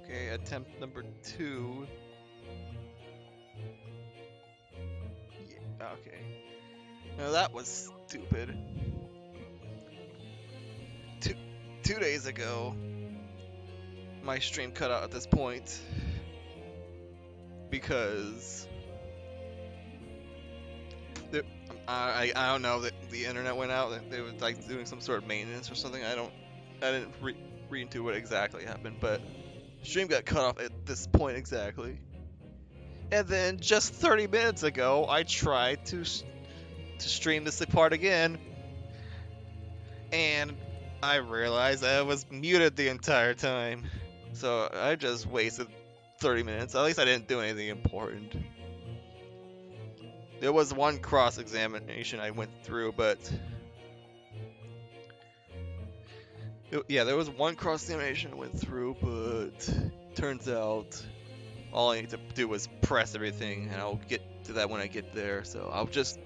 Okay, attempt number 2. Yeah, okay. Now that was stupid. Two, 2 days ago, my stream cut out at this point because the, I don't know, the internet went out. They were like doing some sort of maintenance or something. I didn't read into what exactly happened, but stream got cut off at this point exactly. And then just 30 minutes ago, I tried to stream this part again, and I realized I was muted the entire time. So I just wasted 30 minutes. At least I didn't do anything important. There was one cross-examination I went through, but... yeah, there was one cross-examination I went through, but... turns out all I need to do is press everything, and I'll get to that when I get there. So I'll just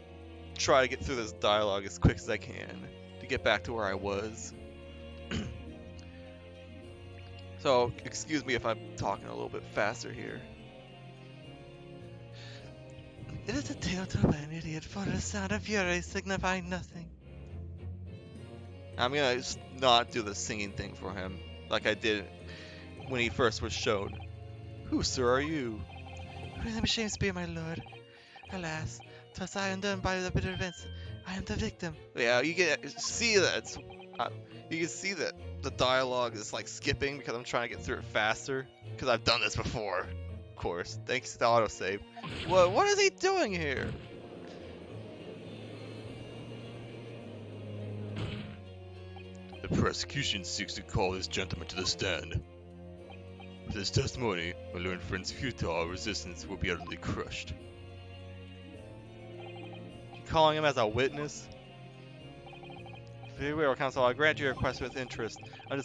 try to get through this dialogue as quick as I can to get back to where I was. So, excuse me if I'm talking a little bit faster here. It is a tale told by an idiot, for the sound of fury signifying nothing. I'm gonna not do the singing thing for him, like I did when he first was shown. Who, sir, are you? William Shakespeare, my lord. Alas, 'twas I undone by the bitter events. I am the victim. Yeah, you can see that. You can see that the dialogue is like skipping because I'm trying to get through it faster. Because I've done this before, of course. Thanks to the autosave. What is he doing here? The prosecution seeks to call this gentleman to the stand. With his testimony, my learned friend's futile resistance will be utterly crushed. You calling him as a witness? Very well, counsel. I grant your request with interest. I'm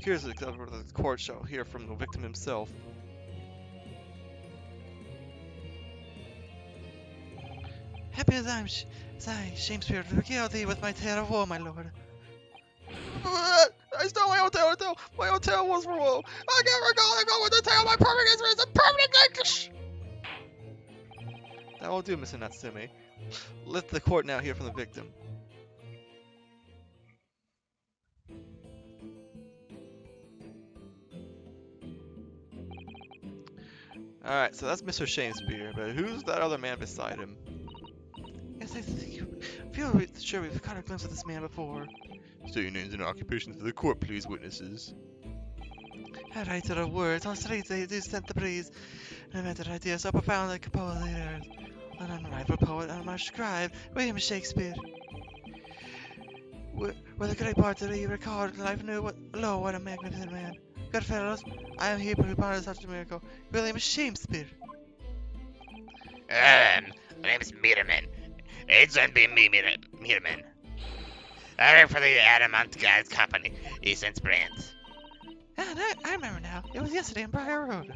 curious to discover whether the court shall hear from the victim himself. Happy as I, Shakespeare, to regale thee with my tale of woe, my lord. I stole my hotel. My hotel was for woe. I can't recall to go with the tale. My perfect history is a permanent English. That will do, Mr. Natsume. Let the court now hear from the victim. Alright, so that's Mr. Shakespeare, but who's that other man beside him? Yes, I feel sure we've caught a glimpse of this man before. Say your names and occupations for the court, please, witnesses. I write the words on streets they do send the breeze, and invented ideas so profound like compose the earth. An unrivaled poet and much scribe, William Shakespeare. With a great part of the record, life knew what a magnificent man. Good fellows, I am here to report such a miracle. William Shakespeare. My name's Meterman. Agent B. Meterman. I work for the Adamant Guys Company, Eastern Springs. I remember now. It was yesterday in Briar Road.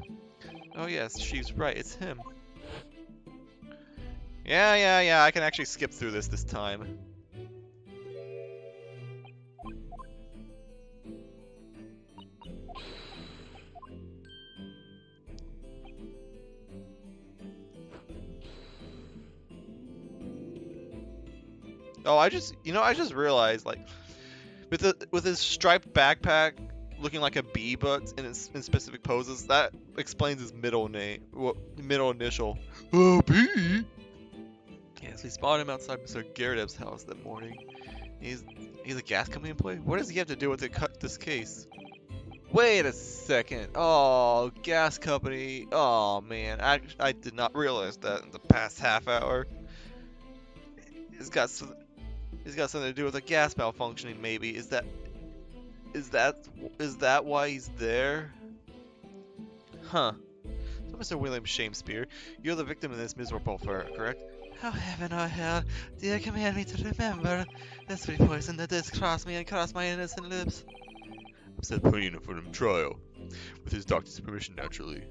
Oh yes, she's right. It's him. Yeah. I can actually skip through this time. Oh, I just realized, like, with his striped backpack looking like a bee butt in specific poses, that explains his middle initial. Oh, B. Yes, we spotted him outside Mr. Garadev's house that morning. He's a gas company employee. What does he have to do with this case? Wait a second. Oh, gas company. Oh man, I did not realize that in the past half hour. It's got something to do with a gas malfunctioning, maybe. Is that why he's there? Huh. So, Mr. William Shakespeare, you're the victim in this miserable affair, correct? Oh heaven, oh hell, do you command me to remember the sweet poison that did cross me and cross my innocent lips? I'm set putting him for him trial, with his doctor's permission, naturally.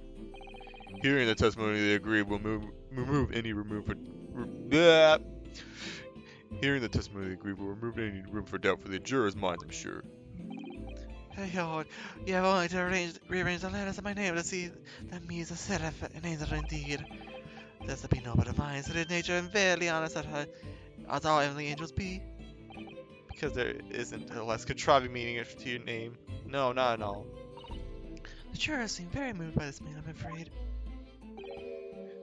Hearing the testimony, they agree will remove any room for doubt for the jurors' minds, I'm sure. Hey, Lord, you have only to rearrange the letters of my name to see that me is a seraph, an angel indeed. There's to be no but divine, so did nature and fairly honest as all heavenly angels be. Because there isn't a less contriving meaning to your name. No, not at all. The jurors seem very moved by this man, I'm afraid.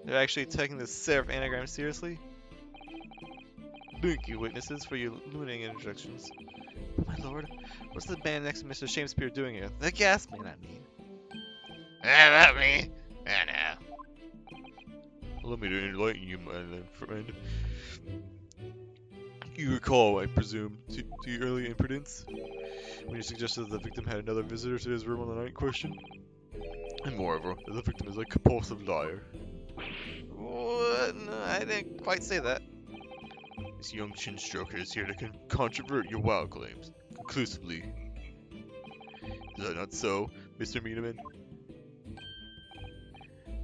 They're actually taking the seraph anagram seriously? Thank you, witnesses, for your illuminating interjections. But my lord, what's the man next to Mr. Shakespeare doing here? The gas man, I mean. About me? I know. Allow me to enlighten you, my friend. You recall, I presume, to your early impudence, when you suggested that the victim had another visitor to his room on the night in question? And moreover, that the victim is a compulsive liar. What? No, I didn't quite say that. This young chin stroker is here to controvert your wild claims, conclusively. Is that not so, Mr. Miedemann?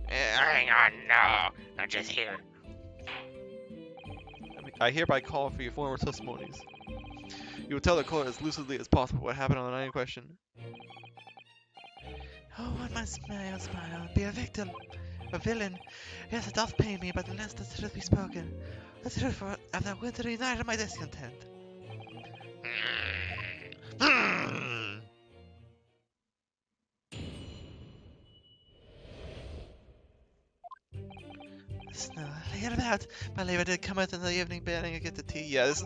Hang on, no. I'm just here. I hereby call for your former testimonies. You will tell the court as lucidly as possible what happened on the night in question. Oh, one must smile, be a victim, a villain. Yes, it doth pain me, but the less the truth be spoken, the truth of that wintry night of my discontent. Snow, lay it about. My labor did cometh in the evening, bearing against the tea. Yeah, this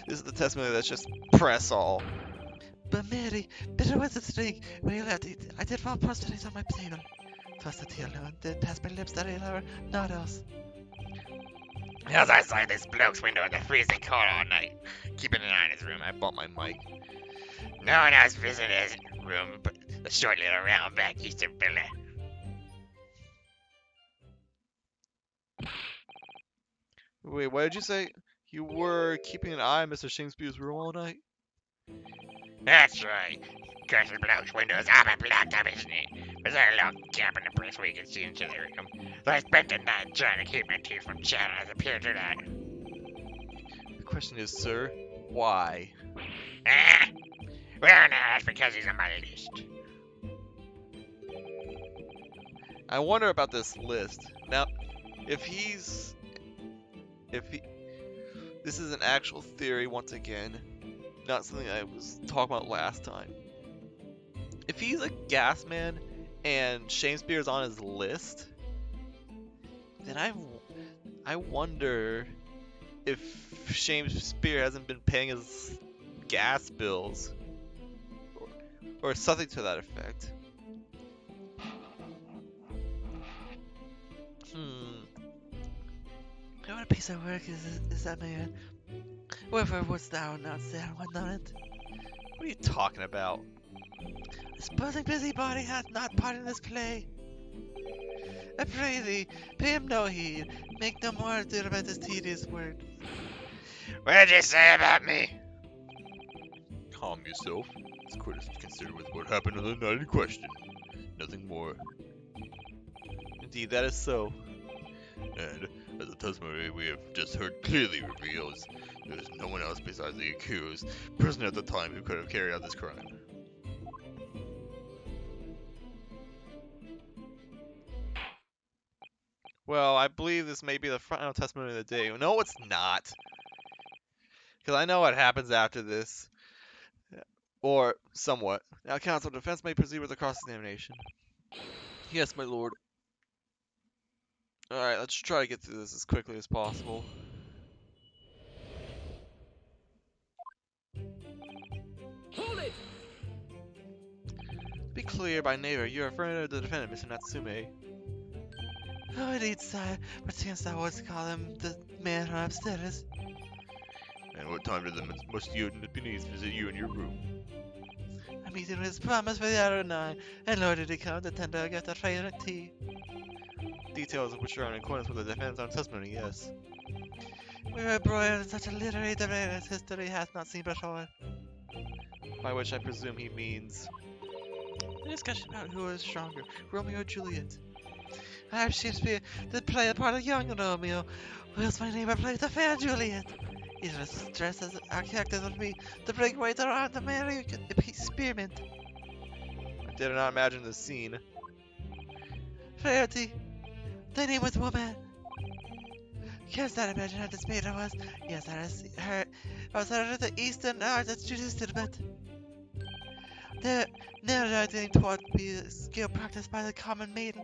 is the testimony that's just press all. But Mary, bitter was the drink. When you left, I did fall prostrate on my table. Twas the tea alone did pass my lips that hour, not else. As I saw this bloke's window in the freezing cold all night, keeping an eye on his room. I bumped my mic. No one else visited his room but the short little round back Eastern villa. Wait, what did you say? You were keeping an eye on Mr. Shakespeare's room all night? That's right. Cursed bloke's windows are blocked up, isn't it? Was there a little gap in the bricks where you could see into the room? So I spent the night trying to keep my teeth from chattering as appeared tonight. The question is, sir, why? Ah! Well, no, that's because he's on my list. I wonder about this list. Now, this is an actual theory once again, not something I was talking about last time. If he's a gas man and Shakespeare's on his list, then I wonder if Shakespeare hasn't been paying his gas bills or something to that effect. What a piece of work is that man? Wherefore wouldst thou not say I went on it? What are you talking about? Supposing busybody hath not part in this play. I pray thee, pay him no heed, make no more ado about this tedious work. What did you say about me? Calm yourself. This court is concerned with what happened on the night in question. Nothing more. Indeed, that is so. And, as the testimony we have just heard clearly reveals, there is no one else besides the accused present at the time who could have carried out this crime. Well, I believe this may be the final testimony of the day. No, it's not. Because I know what happens after this. Or, somewhat. Now, counsel, defense may proceed with the cross-examination. Yes, my lord. Alright, let's try to get through this as quickly as possible. Hold it! To be clear, by neighbor, you are a friend of the defendant, Mr. Natsume. Oh, indeed, sire. Perchance thou wouldst call him the man from upstairs. And what time did the must beneath visit you in your room? A meeting was promised for the hour of 9, and Lord did he come to tender a gift of fragrant tea. Details of which are in accordance with the defendant's own testimony, yes. We were embroiled in such a literary debate as history hath not seen before. By which I presume he means a discussion about who is stronger, Romeo or Juliet. I Shakespeare did play the part of young Romeo, whilst my neighbor played the fair Juliet. It was stressed as architects would be to bring weight around the American experiment. I did not imagine the scene. Rarity, the name was woman. Can't not imagine how dismayed I was. Yes, I was heard of the Eastern art that's tradition, but the narrating toward be a skill practiced by the common maiden.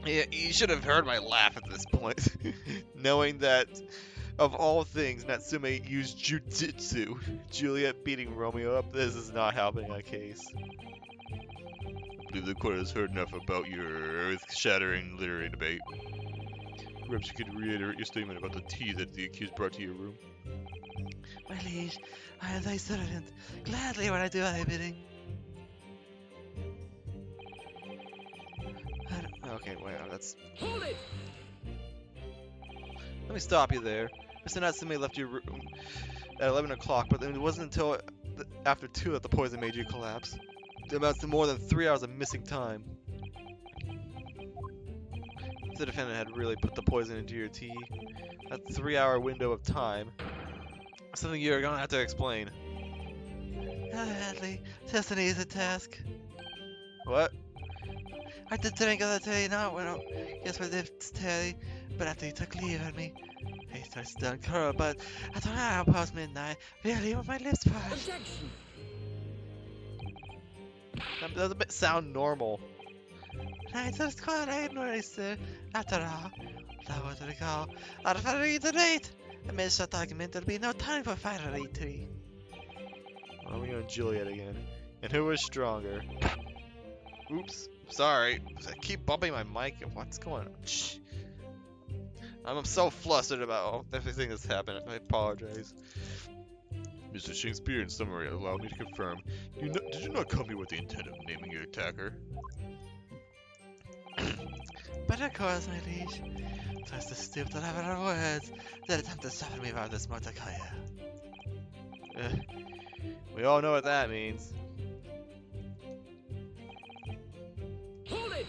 Yeah, you should have heard my laugh at this point, knowing that, of all things, Natsume used jujitsu. Juliet beating Romeo up, this is not helping our case. I believe the court has heard enough about your earth-shattering literary debate. Perhaps you could reiterate your statement about the tea that the accused brought to your room. My liege, I am thy servant. Gladly would I do thy bidding. Okay, wait, that's... Hold it! Let me stop you there. Mr. Natsume left your room at 11 o'clock, but it wasn't until after 2 that the poison made you collapse. It amounts to more than 3 hours of missing time. If the defendant had really put the poison into your tea, that 3-hour window of time, something you're gonna have to explain. Hadley, just an easy task. What? I did drink of the tea, not when yes, we lived tea, but after you took leave of me, I started still curl, but I don't know how past midnight, really with my lips parched. Objection! That doesn't sound normal. Right, so it's quite ignorant, sir. After all, that was the call. Out of a tonight. Amidst that argument, there'll be no time for fighting. Romeo and Juliet again. And who was stronger? Oops. Sorry. I keep bumping my mic. What's going on? Shh. I'm so flustered about everything that's happened. I apologize. Mr. Shakespeare, in summary, allow me to confirm. Did you not come here with the intent of naming your attacker? But of course, my liege. Twice the stoop to have our words that attempt to suffer me about this Mordecai. We all know what that means. Hold it!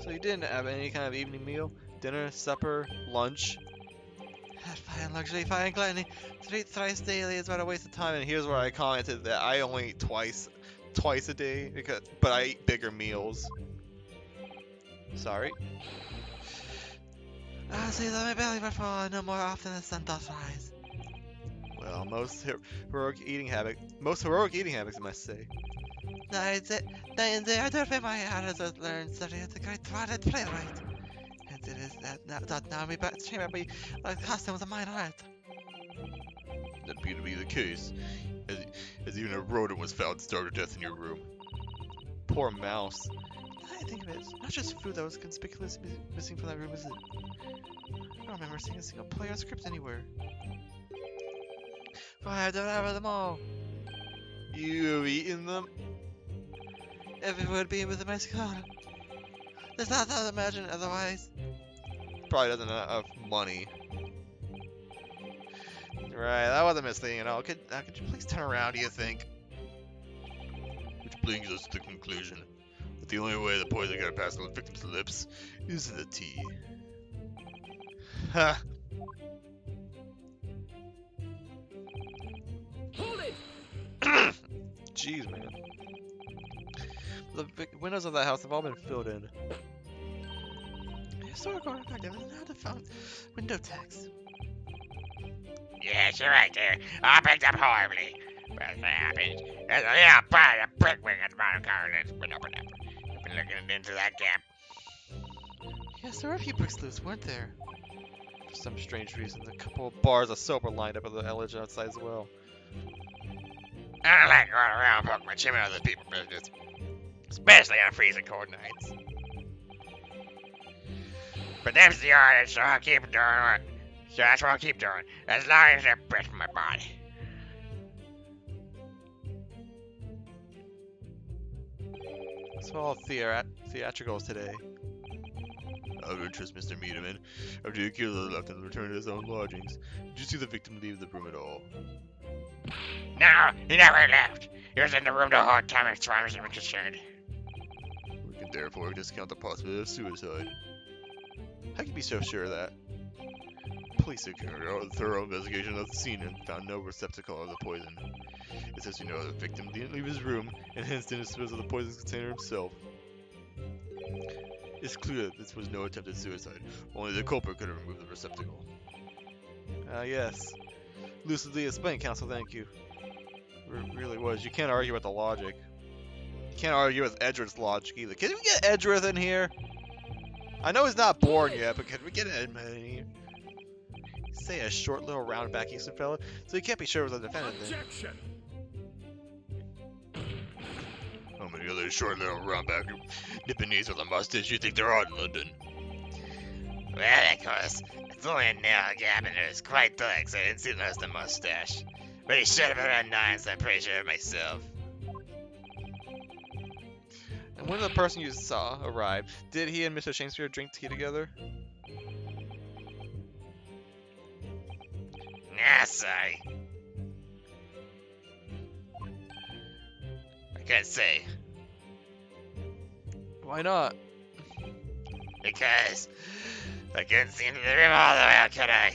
So you didn't have any kind of evening meal? Dinner, supper, lunch? Had fine luxury, fine gluttony. To eat thrice daily is about a waste of time, and here's where I commented that I only eat twice a day, but I eat bigger meals. Sorry. I see that my belly would fall no more often than the sun does rise. Well, most heroic eating habits, I must say. Night and day, I don't think my heart has learned study at the great thwarted playwright. And it is that now me but shame at me like customs of mine art. That appeared to be the case, as even a rodent was found starved to death in your room. Poor mouse. I think of it, not just food that was conspicuously missing from that room, is it? I don't remember seeing a single play or script anywhere. Why, I don't have them all. You've eaten them? Every word being within my skull. There's not to imagine otherwise. Probably doesn't have enough money. Right, that wasn't misleading at all. Could you please turn around, do you think? Which brings us to the conclusion that the only way the poison got past the victim's lips is in the tea. Ha! Hold it! Jeez, man. The windows of that house have all been filled in. Historical artifact, I've now to found window text. Yes, you're right there. I picked up horribly. But that happens. There's a little part of brickwork at the bottom corner that's been opened up. I've been looking into that gap. Yes, there were a few bricks loose, weren't there? For some strange reason, a couple of bars of soap were lined up at the ledge outside as well. I don't like going around poking my chin out of the people's business. Especially on freezing cold nights. But that's the order, so I'll keep doing it. So that's what I'll keep doing, as long as they're breath from my body. So all theatricals today. Out of interest, Mr. Meaderman, after the killer left and returned to his own lodgings, did you see the victim leave the room at all? No, he never left. He was in the room the whole time as far as I'm concerned. We can therefore discount the possibility of suicide. How can you be so sure of that? Police have carried out a thorough investigation of the scene and found no receptacle of the poison. It says we know the victim didn't leave his room and hence didn't dispose of the poison container himself. It's clear that this was no attempted suicide. Only the culprit could have removed the receptacle. Yes. Lucidly explained, counsel, thank you. It really was. You can't argue with the logic. You can't argue with Edgeworth's logic either. Can we get Edgeworth in here? I know he's not born yet, but can we get Edmund in here? Say a short little round-back Eastern fella, so you can't be sure it was a defendant then. Objection. How many other short little roundback Nipponese with a mustache you think there are in London? Well, of course, it's only a nail gap and it was quite dark, so I didn't see most of the mustache. But he should have been around 9, so I'm pretty sure of myself. And when the person you saw arrived, did he and Mr. Shakespeare drink tea together? Nah, sorry. I can't say. Why not? Because I couldn't see into the room all the way out, could I?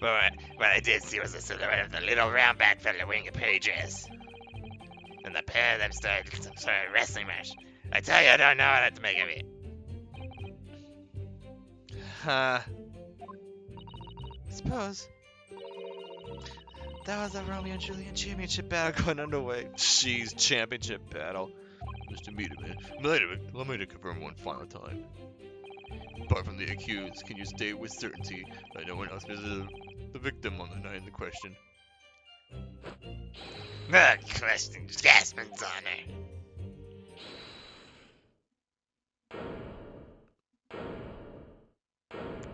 But what I did see was the silhouette of the little roundback fella wearing a pay dress. And the pair of them started some sort of wrestling match. I tell you, I don't know what to make of it. I suppose that was a Romeo and Juliet championship battle going underway. Jeez, championship battle. Mr. Meaderman, allow me to confirm one final time. Apart from the accused, can you state with certainty that no one else visited the victim on the night in the question? The question, Jasmine's honor.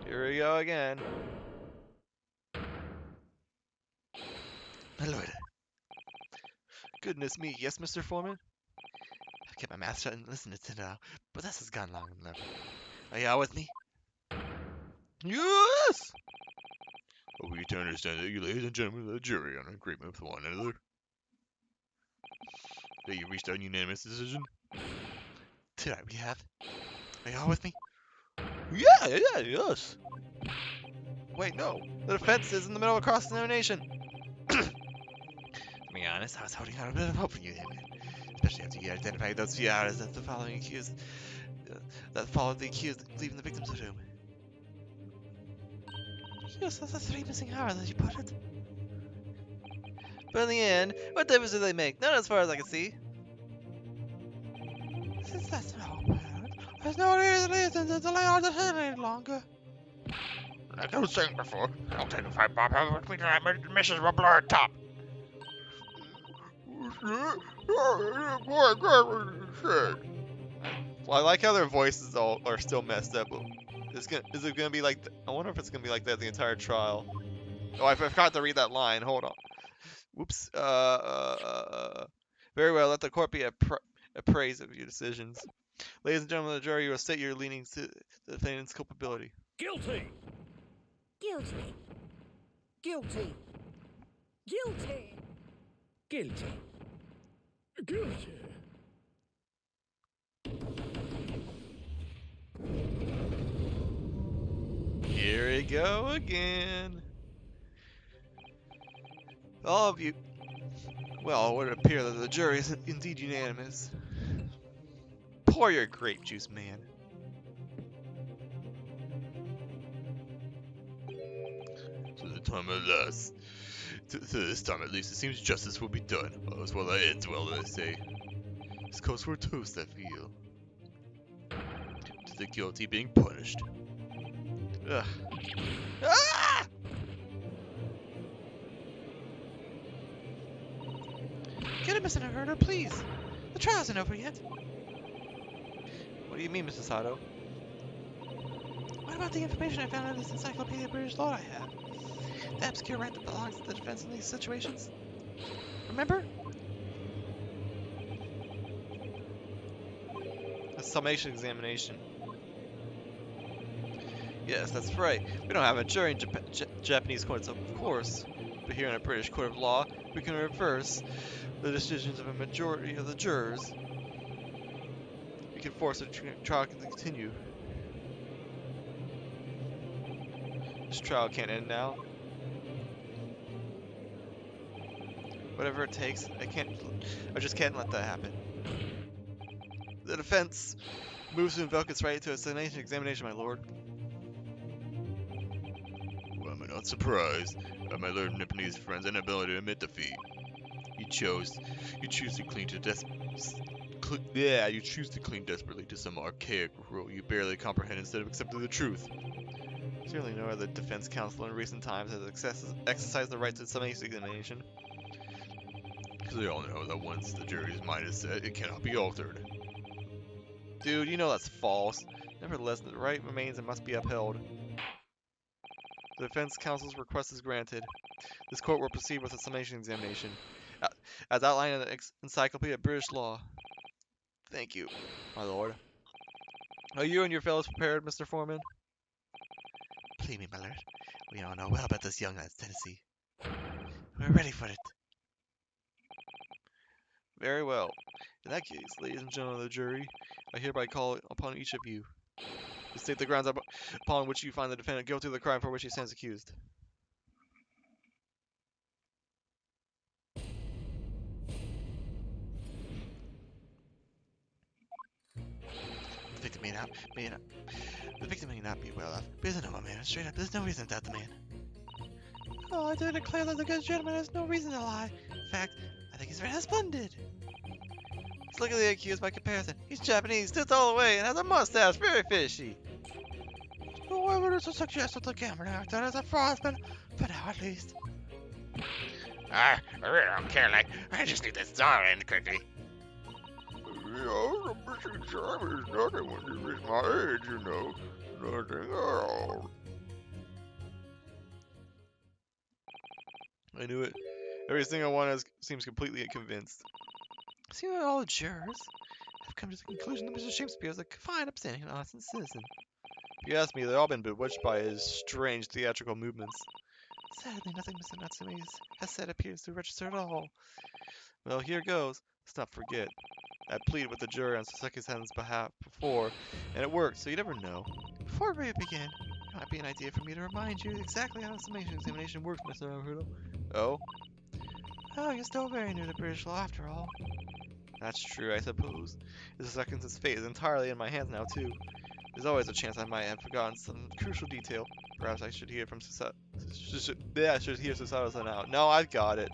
Here we go again. My lord. Goodness me, yes, Mr. Foreman? I've kept my mouth shut and listened to now, but this has gone long enough. Are y'all with me? Yes! Are we to understand that you ladies and gentlemen of the jury are in agreement with one another? That you reached a unanimous decision? Did I? We have? Are y'all with me? Yeah, yes. Wait, no. The defense is in the middle of cross-examination. To be honest, I was holding out a bit of hope for you, man. Especially after you identified those few hours that followed the accused leaving the victim's room. Yes, that's the 3 missing hours, as you put it. But in the end, what difference do they make? None as far as I can see. Since that's no apparent, there's no reason to delay our decision any longer. Like I was saying before, I'll take a fight, Bob. However, between tonight, missions will blow our top. Well, I like how their voices all are still messed up. Is it gonna be like? I wonder if it's gonna be like that the entire trial. Oh, I forgot to read that line. Hold on. Whoops. Very well. Let the court be appraised of your decisions. Ladies and gentlemen of the jury, you will state your leanings to the defendant's culpability. Guilty. Guilty. Guilty. Guilty. Guilty. Guilty. Here we go again. All of you. Well, it would appear that the jury is indeed unanimous. Pour your grape juice, man. To the time at last. To this time at least, it seems justice will be done. All's well that ends well, they say. This calls for a toast, I feel. To the guilty being punished. Ugh. Ah! Get him, Mr. Naruto, please. The trial isn't over yet. What do you mean, Mr. Sato? What about the information I found in this Encyclopedia British Law I have? The obscure right that belongs to the defense in these situations. Remember? A summation examination. Yes, that's right. We don't have a jury in Japanese courts, of course. But here in a British court of law, we can reverse the decisions of a majority of the jurors. We can force a trial to continue. This trial can't end now. Whatever it takes, I just can't let that happen. The defense moves to invoke its right to a sanation examination, my lord. Well, am I not surprised at my Lord Nipponese friend's inability to admit defeat? You choose to cling desperately to some archaic rule you barely comprehend instead of accepting the truth. Certainly no other defense counsel in recent times has exercised the right to summation examination. Because we all know that once the jury's mind is set, it cannot be altered. Dude, you know that's false. Nevertheless, the right remains and must be upheld. The defense counsel's request is granted. This court will proceed with a summation examination, as outlined in the Encyclopedia of British Law. Thank you, my lord. Are you and your fellows prepared, Mr. Foreman? Believe me, my lord, we all know well about this young lad's tendency. We're ready for it. Very well. In that case, ladies and gentlemen of the jury, I hereby call upon each of you to state the grounds upon which you find the defendant guilty of the crime for which he stands accused. The victim may not be well off, but he's a normal man. Straight up, there's no reason to doubt the man. Oh, I do declare that the good gentleman has no reason to lie. In fact, I think he's very splendid. Let's look at the accused by comparison. He's Japanese, sits all the way, and has a mustache, very fishy. No evidence to suggest that the gambler acted as a fraudman, for now at least. I really don't care, like, I just need this song in quickly. Yeah, the missing time is nothing when you reach my age, you know. Nothing at all. I knew it. Every single one seems completely convinced. See that all the jurors have come to the conclusion that Mr. Shakespeare is a fine, upstanding, and honest citizen. If you ask me, they've all been bewitched by his strange theatrical movements. Sadly, nothing Mr. Natsume has said appears to register at all. Well, here goes. Let's not forget. I pleaded with the jury on Saseki's behalf before, and it worked, so you never know. Before we begin, it might be an idea for me to remind you exactly how the summation examination works, Mr. Naruto. Oh? Oh, you're still very new to British law after all. That's true, I suppose. Mr. Saseki's fate is entirely in my hands now, too. There's always a chance I might have forgotten some crucial detail. Perhaps I should hear from Susato now. No, I've got it.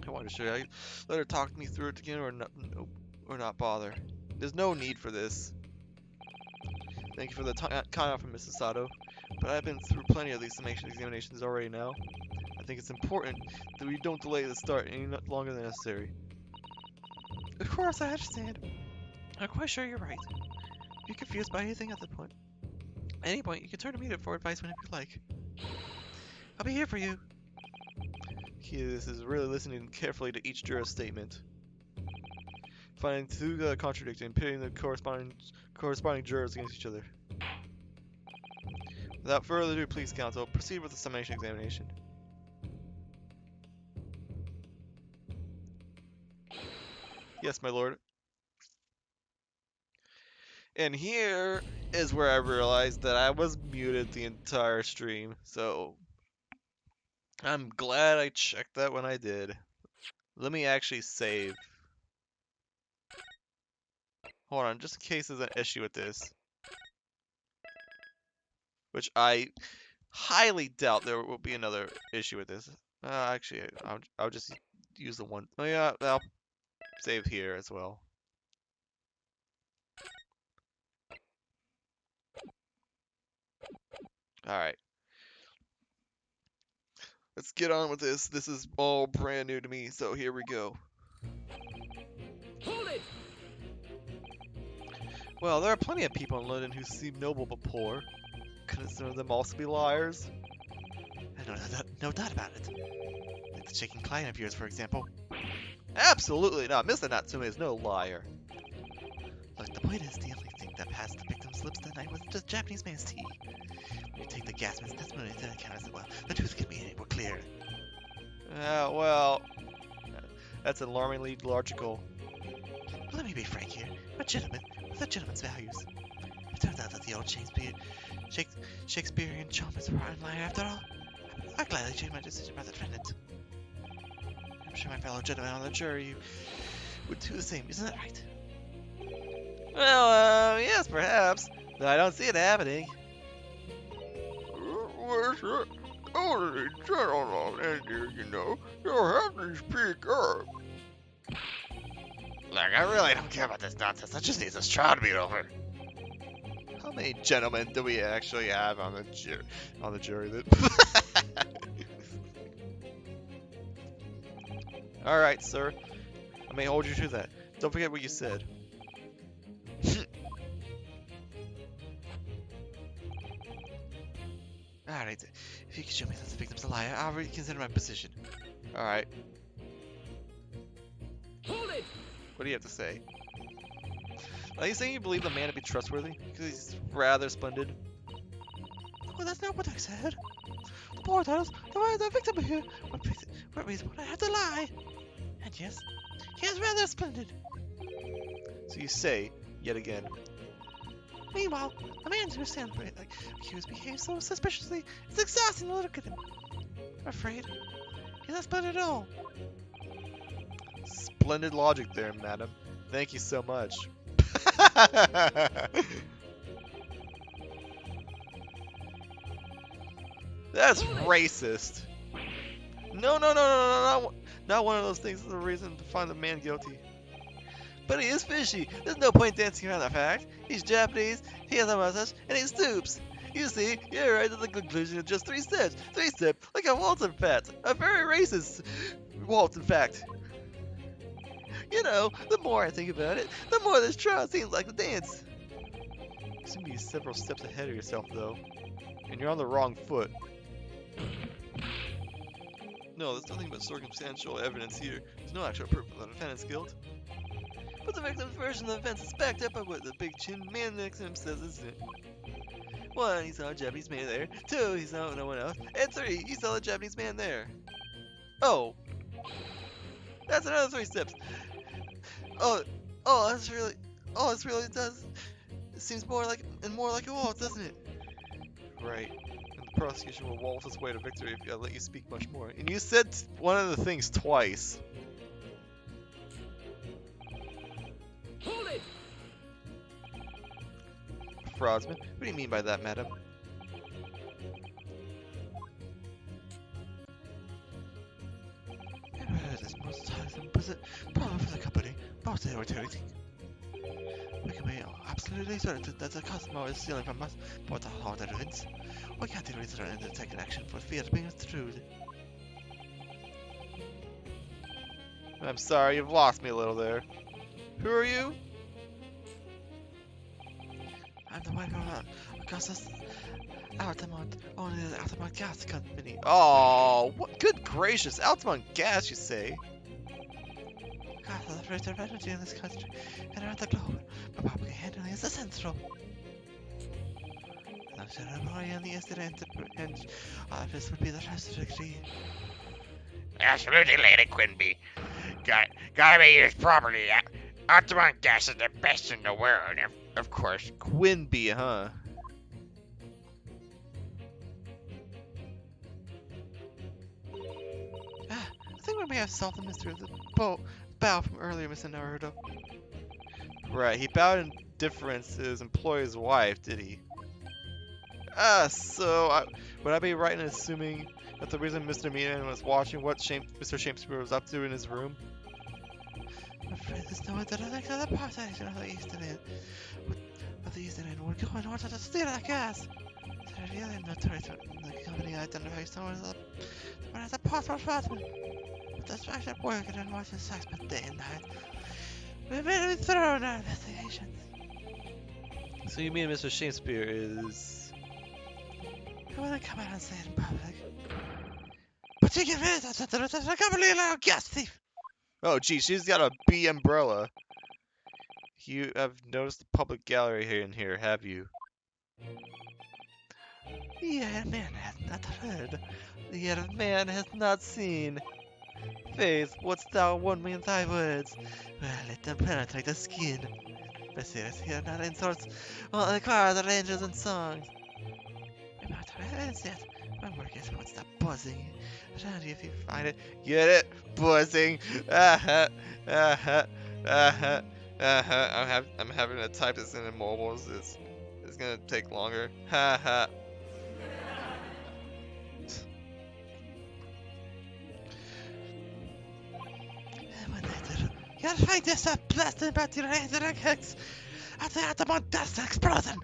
I wonder, should I let her talk me through it again or not bother? There's no need for this. Thank you for the kind offer, Mrs. Sato, but I've been through plenty of these summation examinations already now. I think it's important that we don't delay the start any longer than necessary. Of course, I understand. I'm quite sure you're right. If you're confused by anything at any point, you can turn to me for advice whenever you like. I'll be here for you. Key to this is really listening carefully to each juror's statement. Finding two contradicting and pitting the corresponding jurors against each other. Without further ado, please, counsel, proceed with the summation examination. Yes, my lord. And here is where I realized that I was muted the entire stream, so I'm glad I checked that when I did. Let me actually save. Hold on, just in case there's an issue with this. Which I highly doubt there will be another issue with this. Actually, I'll just use the one. Oh yeah, I'll save here as well. Alright. Let's get on with this. This is all brand new to me, so here we go. Hold it! Well, there are plenty of people in London who seem noble but poor. Couldn't some of them also be liars? No doubt about it. Like the shaking client of yours, for example. Absolutely not. Mr. Natsume is no liar. Look, the point is, the only thing that passed the victim's lips that night was just Japanese man's tea. When you take the gas man's testimony into account as well, the truth can be any more clear. Well, that's alarmingly logical. But let me be frank here. I'm a gentleman with a gentleman's values. turns out that the old Shakespearean charm is a rotten liar after all. I gladly change my decision by the defendant. I'm sure my fellow gentlemen on the jury would do the same, isn't that right? Well, yes, perhaps. But I don't see it happening. Oh, gentlemen, you know, you'll have to speak up. Look, I really don't care about this nonsense. I just need this trial to be over. How many gentlemen do we actually have on the jury? That All right, sir. I may hold you to that. Don't forget what you said. Alright, if you can show me that the victim's a liar, I'll reconsider my position. All right. Hold it! What do you have to say? Are you saying you believe the man to be trustworthy? Because he's rather splendid. Well, that's not what I said. The poor titles, the victim here, what reason would I have to lie? And yes, he is rather splendid. So you say, yet again. Meanwhile, the man who stands like accused behaves so suspiciously. It's exhausting to look at him. I'm afraid he's not splendid at all. Splendid logic there, madam. Thank you so much. That's racist. No, not one of those things is the reason to find the man guilty. But he is fishy. There's no point dancing around the fact. He's Japanese, he has a mustache, and he stoops. You see, you're right at the conclusion of just 3 steps. 3 steps, like a Walton fact. A very racist Walton fact. You know, the more I think about it, the more this trial seems like the dance. You seem to be several steps ahead of yourself, though. And you're on the wrong foot. No, there's nothing but circumstantial evidence here. There's no actual proof of the defendant's guilt. But the victim's version of the offense is backed up by what the big chin man next to him says isn't it. 1, he saw a Japanese man there. 2, he saw no one else. And 3, he saw the Japanese man there. Oh. That's another 3 steps. This really does. It seems more like a waltz, doesn't it? Right. And the prosecution will waltz its way to victory if I let you speak much more. And you said one of the things twice. Hold it! Fraudsman? What do you mean by that, madam? This most tiresome problem for the company, both the irritating. We can be absolutely certain that the customer is stealing from us, but the hard evidence. We can't even return and take an action for fear of being intrude. I'm sorry, you've lost me a little there. Who are you? I'm the wife of Augustus Altamont, owner of the Altamont Gas Company. Oh, what? Good gracious, Altamont Gas, you say? God, the rate of energy in this country and around the globe, but public handling is essential. I'm sure everybody on the incident and office would be the first to agree. Absolutely, Lady Quinby. Gotta be used properly. Altamont gas is the best in the world, of course. Quinby, huh? I think we may have solved the mystery of the bow from earlier, Mr. Naruto. Right, he bowed in deference to his employer's wife, did he? Would I be right in assuming that the reason Mr. Meehan was watching what Mr. Shakespeare was up to in his room? I'm afraid there's no other direction of the population of the Eastern End. Would go in order to steal our gas. They're really not the company identifies someone as a possible fraudman. But that's actually working and watching sex by day and night. We've been thorough in our investigations. So you mean Mr. Shakespeare is... I wouldn't come out and say it in public. But you can visit us at the company allow gas thief. Oh, gee, she's got a bee umbrella. You have noticed the public gallery here in here, have you? The air man has not heard. The ear of man has not seen. Faith, what's thou want me in thy words? Well, let them penetrate the skin. Mercedes here, not insults. Well, the cars, the rangers, and songs. I'm not tired yet. My work is won't stop buzzing around you if you find it. Get it? Buzzing. Uh-huh. Uh-huh. Uh-huh. Uh-huh. I'm having to type this into mobiles. It's gonna take longer. Ha ha. You'll find yourself blasted by the razor kicks at the atom of dust explosion.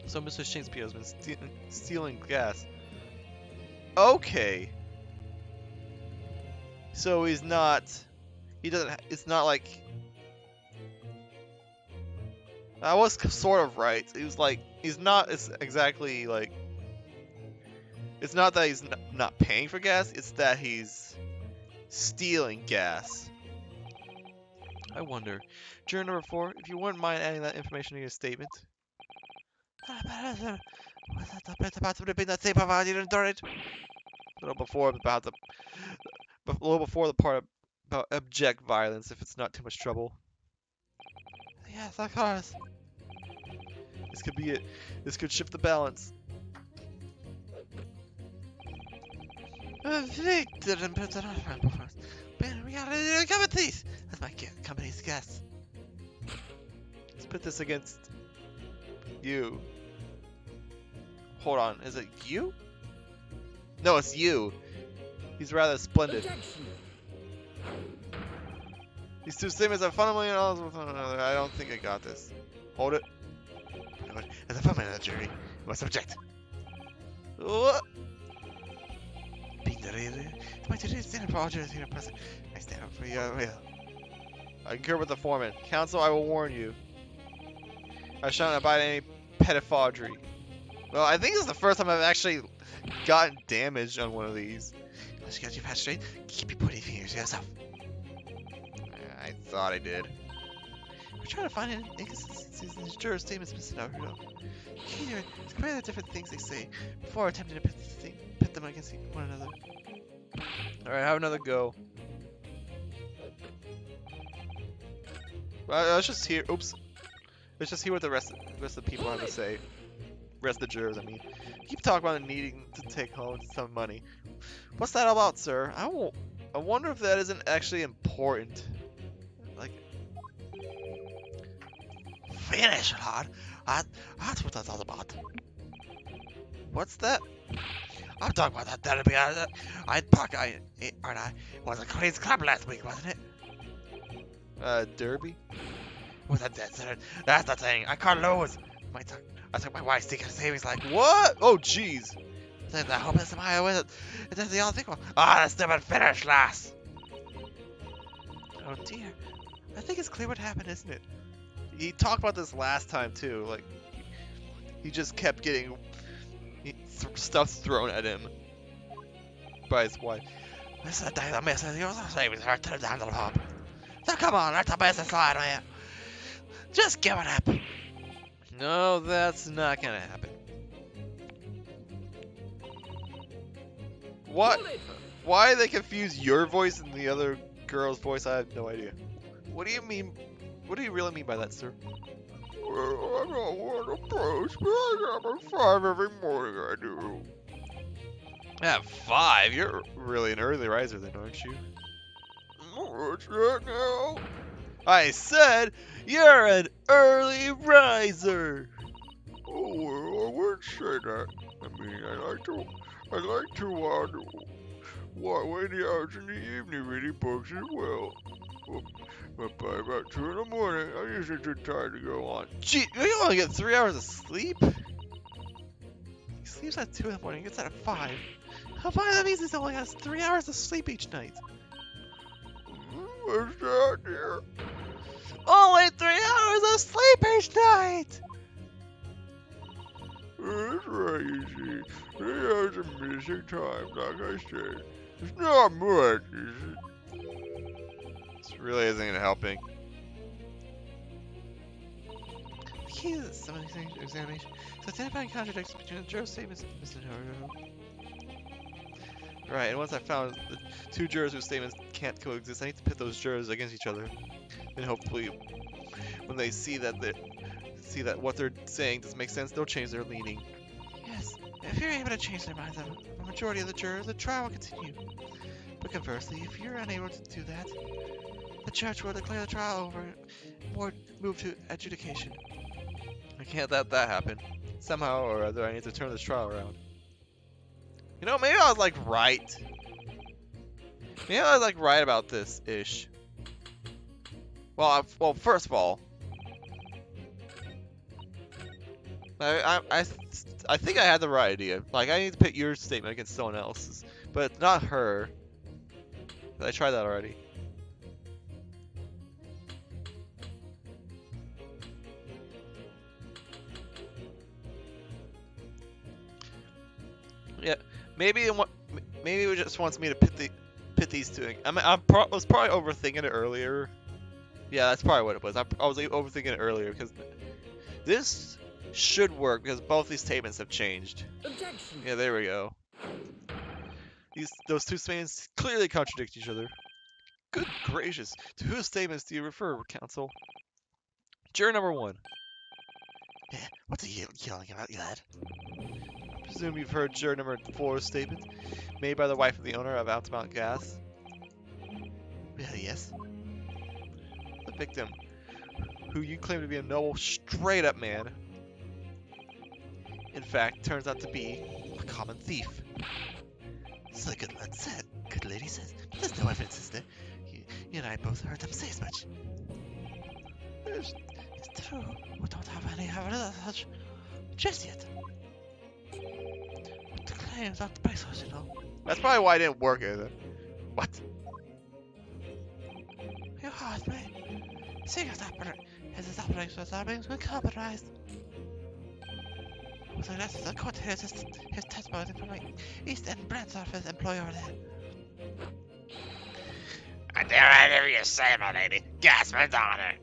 So Mr. Shakespeare has been stealing gas. Okay. So he's not. He doesn't. It's not like. I was sort of right. He was like. He's not exactly like. It's not that he's not paying for gas. It's that he's stealing gas. I wonder. Juror number 4, if you wouldn't mind adding that information to your statement. Was that a bit about ripping that tape off? You didn't do it. A little before the part about abject violence, if it's not too much trouble. Yes, of course. This could be it. This could shift the balance. Didn't put it on before. Man, we gotta come with these. That's my company's guess. Let's put this against you. Hold on, is it you? No, it's you. He's rather splendid. Objection. These two statements are fundamentally at odds with one another. I don't think I got this. Hold it. As a permanent jury, you must object. What? Being the reader, it's my duty to stand up for all jurors here present. I stand up for your will. I concur with the foreman. Counsel, I will warn you. I shall not abide any pedophagy. Well, I think this is the first time I've actually gotten damaged on one of these. Let's get you patched straight. Keep your pointy fingers to yourself. I thought I did. We're trying to find inconsistencies in the juror statements, Mr. Naruto. Here, it's quite the different things they say before attempting to pit them against one another. Alright, have another go. Well, let's just hear. Oops. Let's just hear what the rest of the people have to say. Rest of the jurors, I mean. Keep talking about needing to take home some money. What's that about, sir? I wonder if that isn't actually important. Like, Finish, lad. That's what that's all about. what's that? I'm talking about that therapy. Aren't I? It was a crazy club last week, wasn't it? Derby? Was that that's the thing. I can't lose. I took my wife's secret savings like What? Oh, jeez. I hope that's the higher with it. That's the only thing. That's stupid finish, lass. Oh dear. I think it's clear what happened, isn't it? He talked about this last time too. Like, he just kept getting stuff thrown at him by his wife. This is the day the missus used her savings her to the down to the pub. So come on, let the business slide on you. Just give it up. No, that's not gonna happen. What? Hold it. Why they confuse your voice and the other girl's voice? I have no idea. What do you mean? What do you really mean by that, sir? Well, I don't want to post, but I got my 5 every morning I do. At 5? You're really an early riser then, aren't you? What's that now? I said you're an early riser. Oh, well, I wouldn't say that. I mean, I like to wait the hours in the evening reading books as well. But by about 2 in the morning, I usually too tired to go on. Gee, you only get 3 hours of sleep? He sleeps at 2 in the morning, gets out at 5. How about that means he only has 3 hours of sleep each night? What's that, dear? Only 3 hours of sleep each night! That's right, you see. 3 hours of missing time, like I said. It's not much, is it? This really isn't helping. The key to some of these examination is identifying contradictions between the juror statements and Mr. Naruto. Right, and once I found the 2 jurors whose statements can't coexist, I need to pit those jurors against each other. And hopefully, when they see that what they're saying doesn't make sense, they'll change their leaning. Yes, if you're able to change their minds of a majority of the jurors, the trial will continue. But conversely, if you're unable to do that, the judge will declare the trial over or move to adjudication. I can't let that happen. Somehow or other, I need to turn this trial around. You know, maybe I was like right. Maybe I was like right about this ish. Well, first of all, I think I had the right idea. Like, I need to pit your statement against someone else's, but not her. I tried that already. Yeah, maybe it just wants me to pit these two. I mean, was probably overthinking it earlier. Yeah, that's probably what it was. I was overthinking it earlier because this should work because both these statements have changed. Objection. Yeah, there we go. Those two statements clearly contradict each other. Good gracious, to whose statements do you refer, counsel? Juror number 1. What's he yelling about, lad? I presume you've heard juror number 4's statement, made by the wife of the owner of Altamont Gas. Yes. The victim, who you claim to be a noble, straight-up man, in fact, turns out to be a common thief. So the good lad said, good lady says, but there's no evidence, is there? You and I both heard them say as much. It's true, we don't have any evidence of such just yet. But the claims aren't baseless, you know. That's probably why it didn't work either. What? You heard me. Seeing his operations are being compromised. So that's the court hears his testimony from my East End branch office employer there. And there whatever you say, my lady. Gasp my daughter.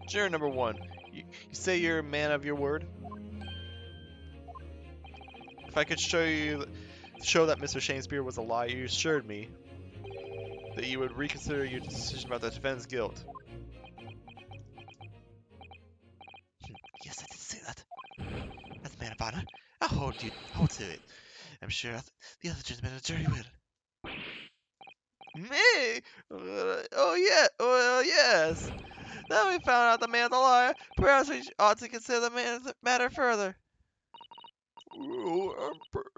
Juror number 1, you say you're a man of your word? If I could show that Mr. Shakespeare was a liar, you assured me that you would reconsider your decision about the defendant's guilt. Yes, I did say that. As a man of honor, I'll hold to it. I'm sure the other gentlemen of the jury will. Me? Oh yeah, well yes. Now we found out the man's a liar. Perhaps we ought to consider the matter further. Well,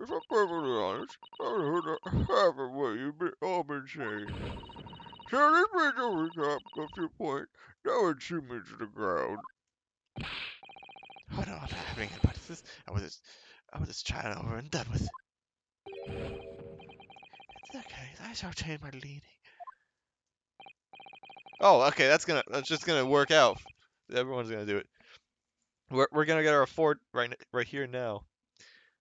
if I'm perfectly honest, I haven't heard half of what you've all been saying. So this brings a recap a few points that would shoot me to the ground. Oh no, I'm not having any part of this. I was just trying over and done with. It's okay, I shall change my leading. Oh, okay, that's just gonna work out. Everyone's gonna do it. We're gonna get our Ford right here now.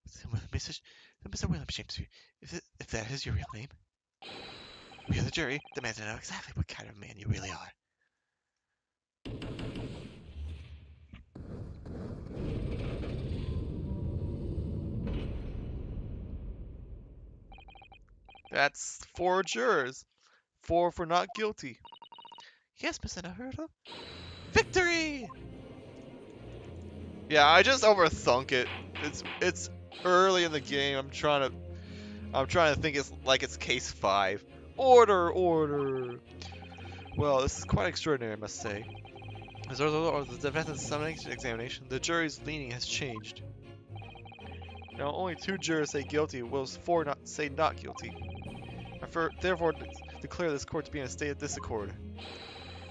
Mr. William Shakespeare, if that is your real name, we are the jury demand to know exactly what kind of man you really are. That's 4 jurors. 4 for not guilty. Yes, Mr. Naruto. Victory! Yeah, I just overthunk it. It's early in the game. I'm trying to think it's case 5. Order. Well, this is quite extraordinary, I must say. As a result of the defendant's summation examination, the jury's leaning has changed. Now only 2 jurors say guilty, whilst 4 say not guilty. I therefore declare this court to be in a state of disaccord,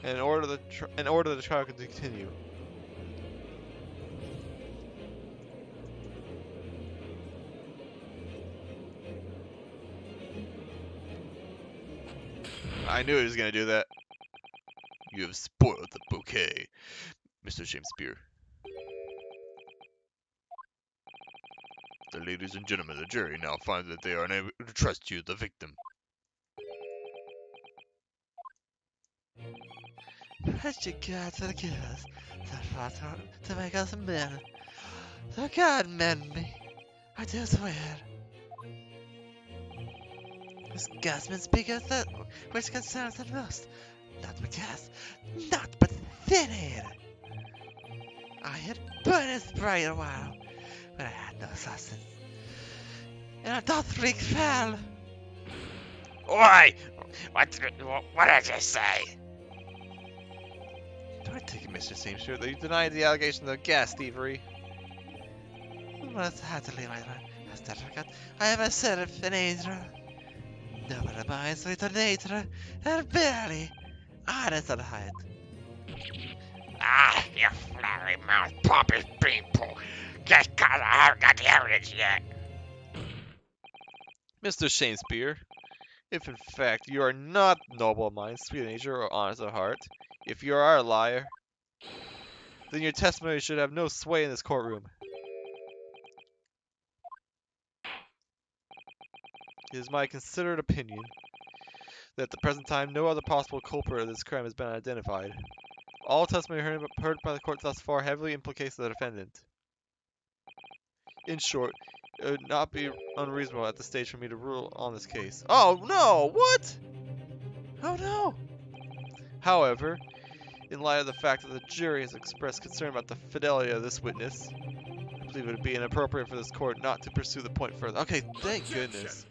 and in order the trial can continue. I knew he was gonna do that. You have spoiled the bouquet, Mr. Shakespeare. The ladies and gentlemen of the jury now find that they are unable to trust you, the victim. But you got to kill us, to make us men. So God mend me, I do swear. This gasman speaketh that which concerns the most, not but gas, not but thin air. I had burned his bright a while, but I had no sustenance. And I thought freak fell. Oi! What did you say? Do I take it, Mr. Seamster, that you denied the allegation of gas thievery? I must have to leave my mind. As that forgot, I am a seraph, an angel. No one abides with the nature, and barely honest and hide. Ah, you flowery mouth pompous beanpole. Just 'cause I haven't got the evidence yet. Mr. Shakespeare, if in fact you are not noble of mind, sweet of nature, or honest of heart, if you are a liar, then your testimony should have no sway in this courtroom. It is my considered opinion that at the present time no other possible culprit of this crime has been identified. All testimony heard by the court thus far heavily implicates the defendant. In short, it would not be unreasonable at this stage for me to rule on this case. Oh no! What? Oh no! However, in light of the fact that the jury has expressed concern about the fidelity of this witness, I believe it would be inappropriate for this court not to pursue the point further. Okay, thank goodness.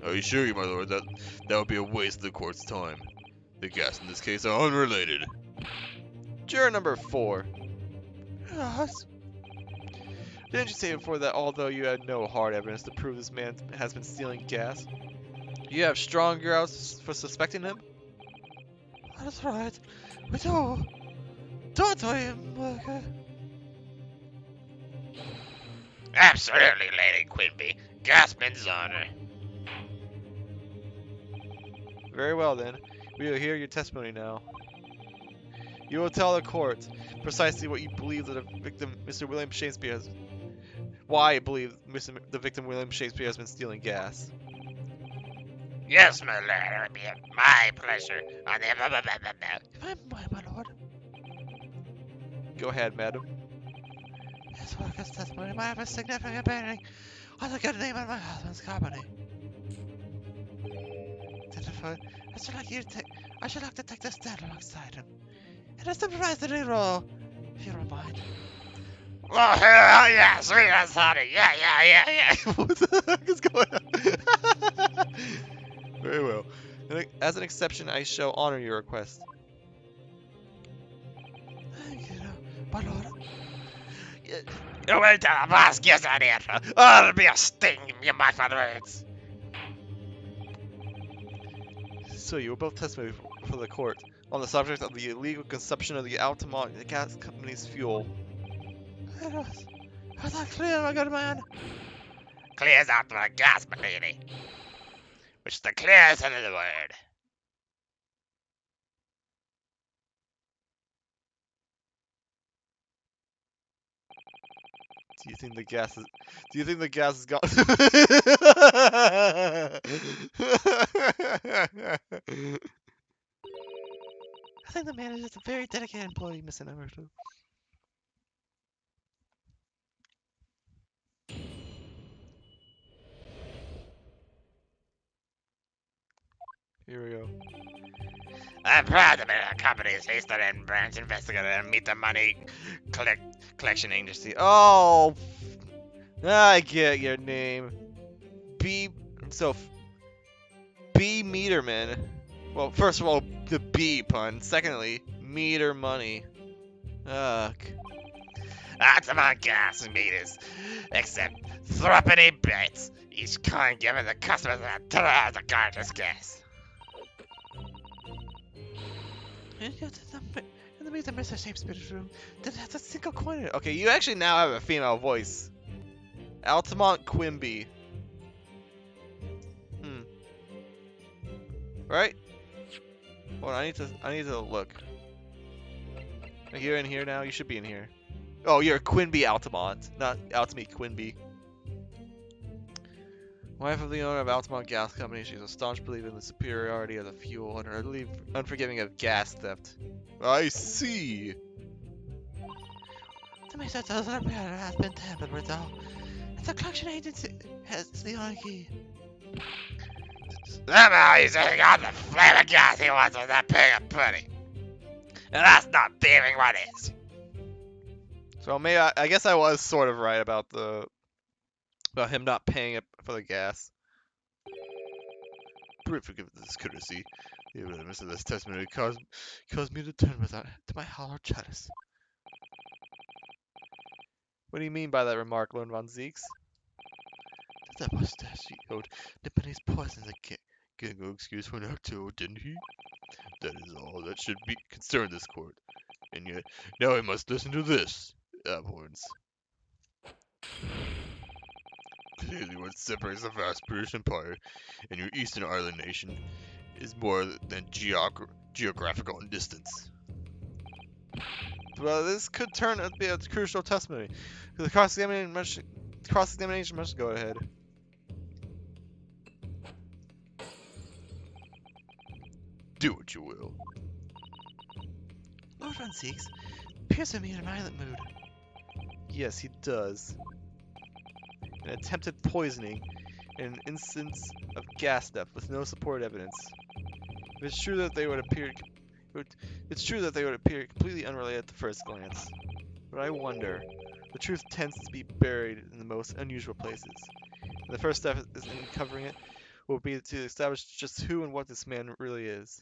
I assure you, my lord, that would be a waste of the court's time. The gas in this case are unrelated. Juror number 4. Yes. Didn't you say before that although you had no hard evidence to prove this man has been stealing gas, you have strong grounds for suspecting him? That's right. We do. Don't we, Murder? Absolutely, Lady Quimby. Gasman's honor. Very well then. We will hear your testimony now. You will tell the court precisely what you believe that the victim, Mr. William Shakespeare, has. Why you believe the victim William Shakespeare has been stealing gas. Yes, my lord, it would be my pleasure. On the If I'm my lord, Go ahead, madam. his work as testimony might have a significant bearing on the good name of my husband's company. Therefore, I should like to take this stand alongside him. In a supervisory role, if you don't mind. Oh, yeah, sweet as honey. Yeah. What the heck is going on? Very well. As an exception, I shall honor your request. Thank you, my lord. You will tell the boss gives an answer. Oh, it'll be a sting in your mouth and words. So you will both testify for the court on the subject of the illegal consumption of the Altamont Gas Company's fuel. Yes. Was that clear, my good man? Clears out the gas, my lady. Which is the clearest end of the word. Do you think the gas is? Do you think the gas is gone? I think the man is just a very dedicated employee, Mr. Number 2. Here we go. I'm proud to be a company's Eastern and branch investigator and meet the money collection agency. Oh, I get your name. B. Meterman. Well, first of all, the B pun. Secondly, meter money. Ugh. Altamont gas meters, except threepenny bits, each kind giving the customers a $10 a garbage gas. In the meter, Mr. Shakespeare's room, didn't have a single coin in it. Okay, you actually now have a female voice. Altamont Quimby. Right? Hold on, I need to look. Are you in here now? You should be in here. Oh, you're Quimby Altamont, not Altamont Quimby. Wife of the owner of Altamont Gas Company, she's a staunch believer in the superiority of the fuel and her unforgiving of gas theft. I see. The meter doesn't appear to have been tampered with, though. The collection agency has the honor key. Somehow he's hitting on the flaming gas he wants with that pig of pudding. And that's not thieving, what is? So maybe I guess I was sort of right about him not paying it for the gas. Pray forgive this courtesy. The evidence of this testimony caused me to turn to my hollow chalice. What do you mean by that remark, Lord von Zeeks? That mustache he owed Nipponi's poison a getting no excuse for an too, didn't he? That is all that should be concern this court. And yet, now I must listen to this. Abhorrence. Clearly what separates the vast British Empire and your Eastern Ireland nation is more than geographical distance. Well, this could turn out to be a crucial testimony. The cross-examination must go ahead. Do what you will. Lord von Zeeks appears to be in a violent mood. Yes, he does. An attempted poisoning and an instance of gas theft with no supported evidence. If it's true that they would appear, it's true that they would appear completely unrelated at the first glance. But I wonder. The truth tends to be buried in the most unusual places. And the first step in uncovering it will be to establish just who and what this man really is.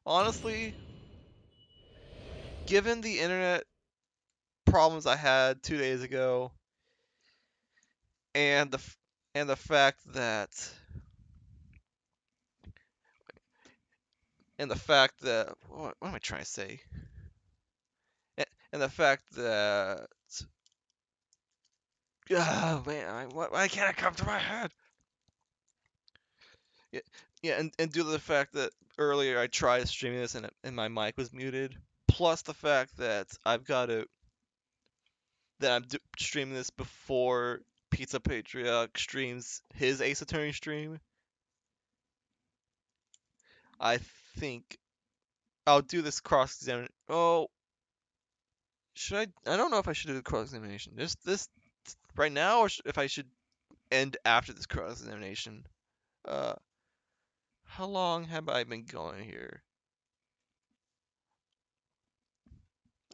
Honestly, given the internet problems I had 2 days ago, and the fact that what am I trying to say? And the fact that man, why can't I come to my head? Yeah, and due to the fact that earlier I tried streaming this and my mic was muted, plus the fact that I'm streaming this before Pizza Patriarch streams his Ace Attorney stream, I think I'll do this cross-examination. Oh, should I? I don't know if I should do the cross-examination. This right now, or if I should end after this cross-examination. Uh, how long have I been going here?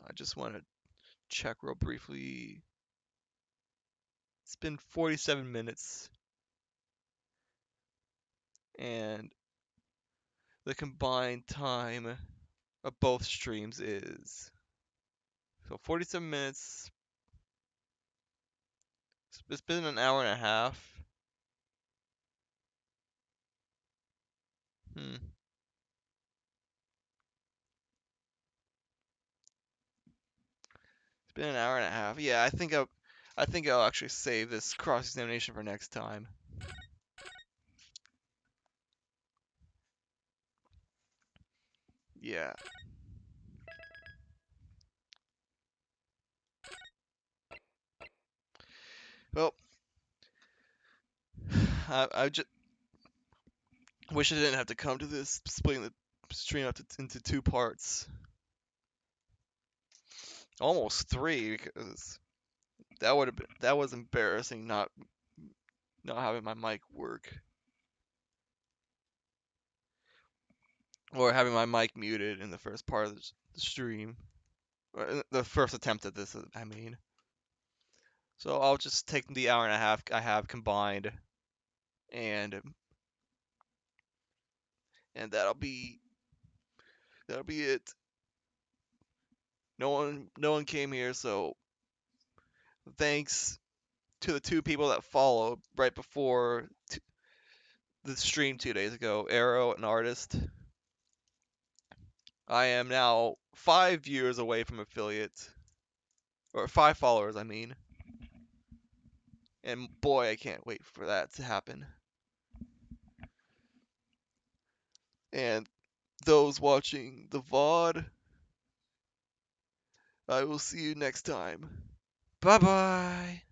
I just want to check real briefly. It's been 47 minutes. And the combined time of both streams is so 47 minutes. It's been an hour and a half. It's been an hour and a half. Yeah, I think I'll actually save this cross-examination for next time. Yeah. Well, I just wish I didn't have to come to this, splitting the stream up into two parts. Almost three, because that was embarrassing not having my mic work. Or having my mic muted in the first part of the stream. Or the first attempt at this, I mean. So I'll just take the hour and a half I have combined, and that'll be it. No one came here, so thanks to the two people that followed right before the stream 2 days ago, Arrow and Artist. I am now 5 viewers away from affiliate, or 5 followers, I mean. And boy, I can't wait for that to happen. And those watching the VOD, I will see you next time. Bye bye.